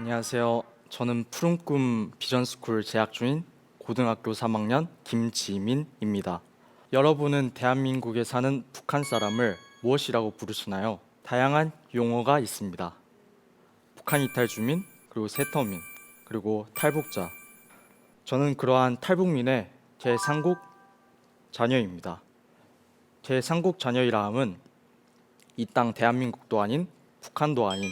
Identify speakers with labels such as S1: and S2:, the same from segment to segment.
S1: 안녕하세요. 저는 푸른 꿈 비전스쿨 재학 중인 고등학교 3학년 김지민입니다. 여러분은 대한민국에 사는 북한 사람을 무엇이라고 부르시나요? 다양한 용어가 있습니다. 북한 이탈 주민, 그리고 세터민, 그리고 탈북자. 저는 그러한 탈북민의 제3국 자녀입니다. 제3국 자녀이라 함은 이 땅 대한민국도 아닌 북한도 아닌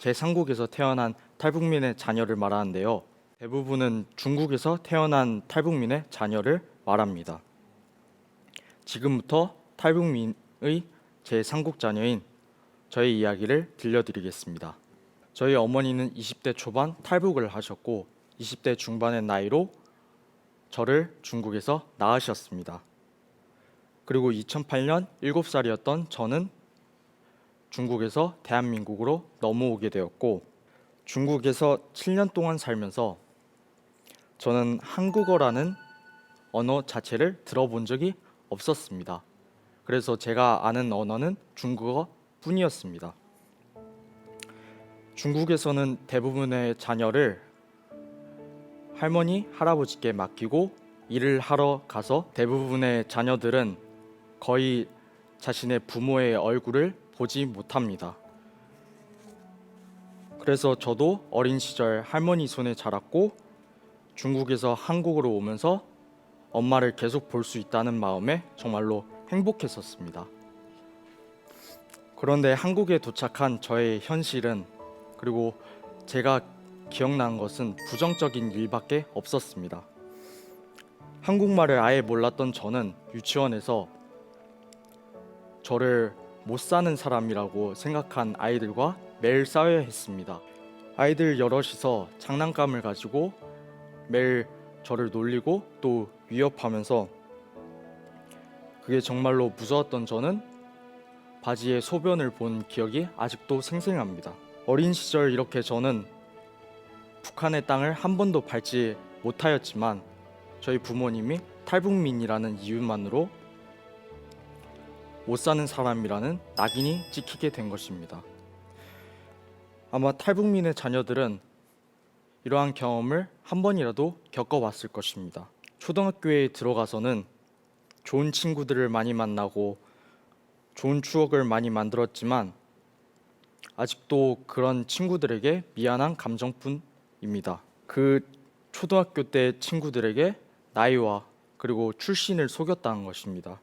S1: 제3국에서 태어난 탈북민의 자녀를 말하는데요. 대부분은 중국에서 태어난 탈북민의 자녀를 말합니다. 지금부터 탈북민의 제3국 자녀인 저의 이야기를 들려드리겠습니다. 저희 어머니는 20대 초반 탈북을 하셨고 20대 중반의 나이로 저를 중국에서 낳으셨습니다. 그리고 2008년 7살이었던 저는 중국에서 대한민국으로 넘어오게 되었고, 중국에서 7년 동안 살면서 저는 한국어라는 언어 자체를 들어본 적이 없었습니다. 그래서 제가 아는 언어는 중국어 뿐이었습니다. 중국에서는 대부분의 자녀를 할머니, 할아버지께 맡기고 일을 하러 가서 대부분의 자녀들은 거의 자신의 부모의 얼굴을 보지 못합니다. 그래서 저도 어린 시절 할머니 손에 자랐고 중국에서 한국으로 오면서 엄마를 계속 볼 수 있다는 마음에 정말로 행복했었습니다. 그런데 한국에 도착한 저의 현실은, 그리고 제가 기억난 것은 부정적인 일밖에 없었습니다. 한국말을 아예 몰랐던 저는 유치원에서 저를 못 사는 사람이라고 생각한 아이들과 매일 싸워야 했습니다. 아이들 여럿이서 장난감을 가지고 매일 저를 놀리고 또 위협하면서, 그게 정말로 무서웠던 저는 바지에 소변을 본 기억이 아직도 생생합니다. 어린 시절 이렇게 저는 북한의 땅을 한 번도 밟지 못하였지만 저희 부모님이 탈북민이라는 이유만으로 못 사는 사람이라는 낙인이 찍히게 된 것입니다. 아마 탈북민의 자녀들은 이러한 경험을 한 번이라도 겪어봤을 것입니다. 초등학교에 들어가서는 좋은 친구들을 많이 만나고 좋은 추억을 많이 만들었지만 아직도 그런 친구들에게 미안한 감정뿐입니다. 그 초등학교 때 친구들에게 나이와 그리고 출신을 속였다는 것입니다.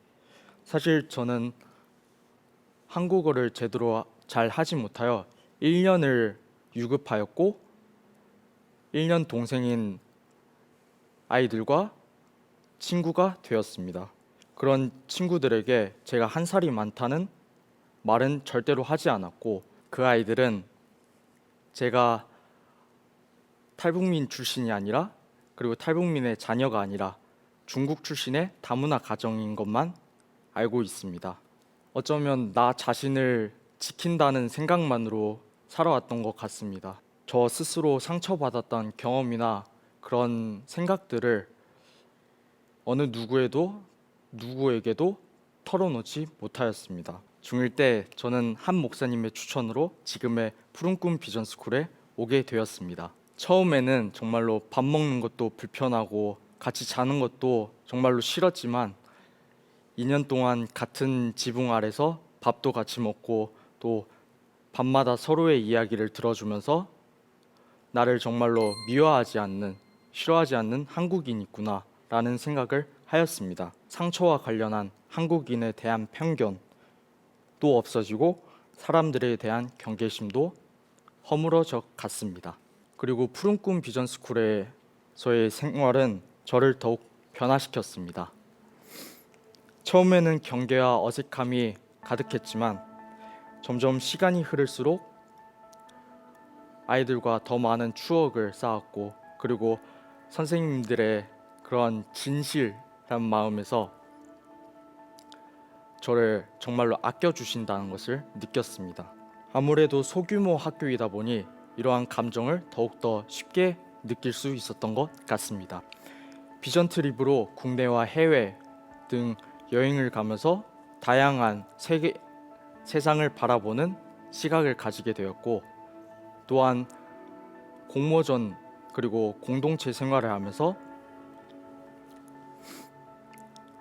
S1: 사실 저는 한국어를 제대로 잘 하지 못하여 1년을 유급하였고 1년 동생인 아이들과 친구가 되었습니다. 그런 친구들에게 제가 한 살이 많다는 말은 절대로 하지 않았고, 그 아이들은 제가 탈북민 출신이 아니라, 그리고 탈북민의 자녀가 아니라 중국 출신의 다문화 가정인 것만 알고 있습니다. 어쩌면 나 자신을 지킨다는 생각만으로 살아왔던 것 같습니다. 저 스스로 상처받았던 경험이나 그런 생각들을 어느 누구에게도 털어놓지 못하였습니다. 중1 때 저는 한 목사님의 추천으로 지금의 푸른 꿈 비전스쿨에 오게 되었습니다. 처음에는 정말로 밥 먹는 것도 불편하고 같이 자는 것도 정말로 싫었지만 2년 동안 같은 지붕 아래서 밥도 같이 먹고 또 밤마다 서로의 이야기를 들어주면서 나를 정말로 미워하지 않는, 싫어하지 않는 한국인이 있구나 라는 생각을 하였습니다. 상처와 관련한 한국인에 대한 편견도 없어지고 사람들에 대한 경계심도 허물어져 갔습니다. 그리고 푸른 꿈 비전스쿨에서의 생활은 저를 더욱 변화시켰습니다. 처음에는 경계와 어색함이 가득했지만 점점 시간이 흐를수록 아이들과 더 많은 추억을 쌓았고, 그리고 선생님들의 그런 진실한 마음에서 저를 정말로 아껴주신다는 것을 느꼈습니다. 아무래도 소규모 학교이다 보니 이러한 감정을 더욱더 쉽게 느낄 수 있었던 것 같습니다. 비전 트립으로 국내와 해외 등 여행을 가면서 다양한 세상을 바라보는 시각을 가지게 되었고, 또한 공모전 그리고 공동체 생활을 하면서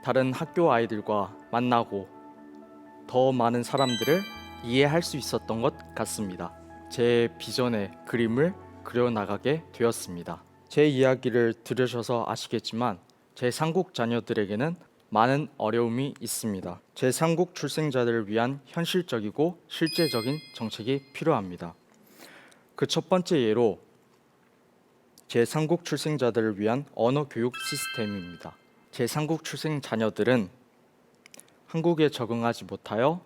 S1: 다른 학교 아이들과 만나고 더 많은 사람들을 이해할 수 있었던 것 같습니다. 제 비전의 그림을 그려나가게 되었습니다. 제 이야기를 들으셔서 아시겠지만 제3국 자녀들에게는 많은 어려움이 있습니다. 제3국 출생자들을 위한 현실적이고 실제적인 정책이 필요합니다. 그 첫 번째 예로 제3국 출생자들을 위한 언어 교육 시스템입니다. 제3국 출생 자녀들은 한국에 적응하지 못하여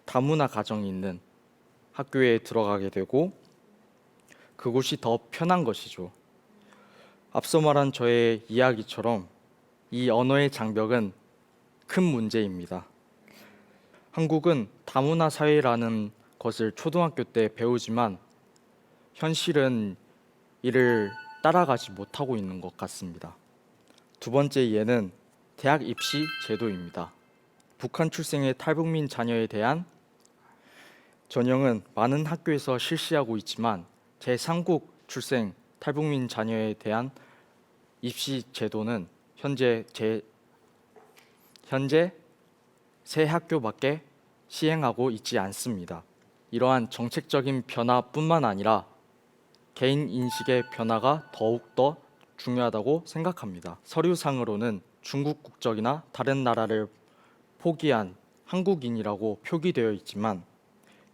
S1: 다문화 가정이 있는 학교에 들어가게 되고 그곳이 더 편한 것이죠. 앞서 말한 저의 이야기처럼 이 언어의 장벽은 큰 문제입니다. 한국은 다문화 사회라는 것을 초등학교 때 배우지만 현실은 이를 따라가지 못하고 있는 것 같습니다. 두 번째 예는 대학 입시 제도입니다. 북한 출생의 탈북민 자녀에 대한 전형은 많은 학교에서 실시하고 있지만 제3국 출생 탈북민 자녀에 대한 입시 제도는 현재 세 학교밖에 시행하고 있지 않습니다. 이러한 정책적인 변화뿐만 아니라 개인 인식의 변화가 더욱더 중요하다고 생각합니다. 서류상으로는 중국 국적이나 다른 나라를 포기한 한국인이라고 표기되어 있지만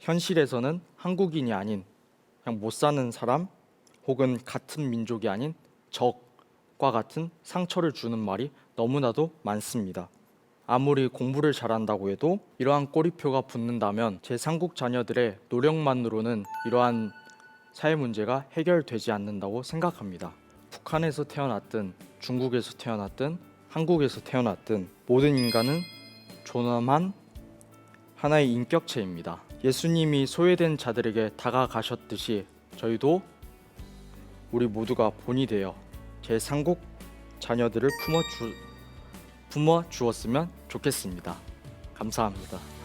S1: 현실에서는 한국인이 아닌 그냥 못 사는 사람 혹은 같은 민족이 아닌 적과 같은 상처를 주는 말이 너무나도 많습니다. 아무리 공부를 잘한다고 해도 이러한 꼬리표가 붙는다면 제3국 자녀들의 노력만으로는 이러한 사회 문제가 해결되지 않는다고 생각합니다. 북한에서 태어났든 중국에서 태어났든 한국에서 태어났든 모든 인간은 존엄한 하나의 인격체입니다. 예수님이 소외된 자들에게 다가가셨듯이 저희도 우리 모두가 본이 되어 제3국 자녀들을 품어 주었으면 좋겠습니다. 감사합니다.